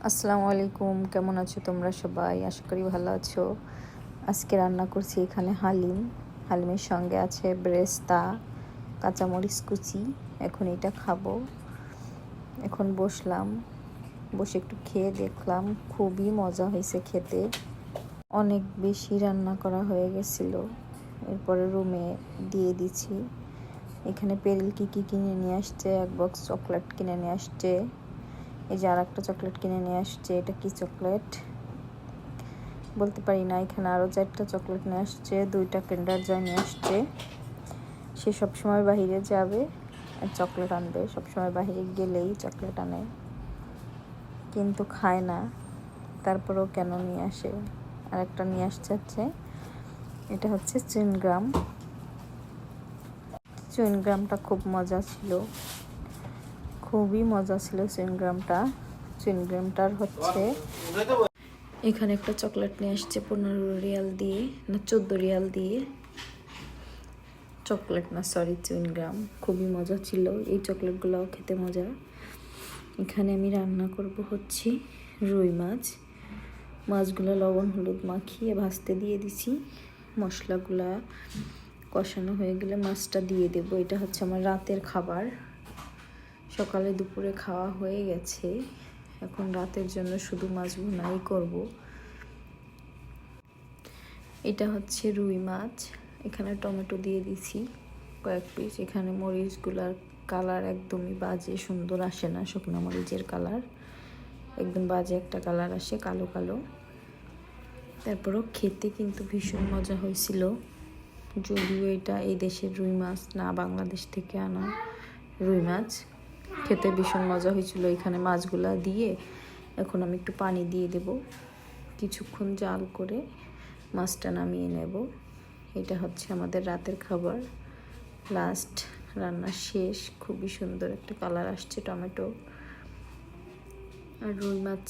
আসসালামু আলাইকুম, কেমন আছো তোমরা সবাই? আশা করি ভালো আছো। আজকে রান্না করছি এখানে হালিমের সঙ্গে আছে বেরেস্তা, কাঁচামরিচ কুচি। এখন এটা খাবো। এখন বসে একটু খেয়ে দেখলাম, খুবই মজা হয়েছে খেতে। অনেক বেশি রান্না করা হয়ে গেছিলো। এরপরে রুমে দিয়ে দিছি। এখানে পেরিল কি কিনে নিয়ে আসছে, এক বক্স চকলেট কিনে নিয়ে আসছে। এই যে আর একটা চকলেট কিনে নিয়ে আসছে। এটা কি চকলেট বলতে পারি না। এখানে আরও 4টা চকলেট নিয়ে আসছে, 2টা কিন্ডার জয় নিয়ে আসছে। সে সবসময় বাহিরে যাবে আর চকলেট আনবে, সবসময় বাহিরে গেলেই চকলেট আনে, কিন্তু খায় না। তারপরেও কেন নিয়ে আসে। আর একটা নিয়ে আসছে এটা হচ্ছে চুইনগ্রামটা খুব মজা ছিল, খুবই মজা ছিল চুইনগ্রামটার হচ্ছে। এখানে একটা চকলেট নিয়ে আসছে 15 রিয়াল দিয়ে, না 14 রিয়াল দিয়ে। চকলেট না, সরি, চুইনগ্রাম। খুবই মজা ছিল। এই চকলেটগুলোও খেতে মজা। এখানে আমি রান্না করব হচ্ছে রুই মাছগুলো লবণ হলুদ মাখিয়ে ভাজতে দিয়ে দিছি। মশলাগুলা কষানো হয়ে গেলে মাছটা দিয়ে দেব। এটা হচ্ছে আমার রাতের খাবার। সকালে দুপুরে খাওয়া হয়ে গেছে, এখন রাতের জন্য শুধু মাছ ভুনাই করব। এটা হচ্ছে রুই মাছ। এখানে টমেটো দিয়ে দিছি কয়েক পিস। এখানে মরিচগুলার কালার একদমই বাজে, সুন্দর আসে না। শুকনো মরিচের কালার একদম বাজে একটা কালার আসে, কালো কালো। তারপরও খেতে কিন্তু ভীষণ মজা হয়েছিল। যদিও এটা এই দেশের রুই মাছ না, বাংলাদেশ থেকে আনা রুই মাছ। খেতে ভীষণ মজা হয়েছিল। এখানে মাছগুলা দিয়ে এখন আমি একটু পানি দিয়ে দেব, কিছুক্ষণ জাল করে মাছটা নামিয়ে নেব। এটা হচ্ছে আমাদের রাতের খাবার। লাস্ট রান্না শেষ। খুবই সুন্দর একটা কালার আসছে টমেটো আর রুই মাছ।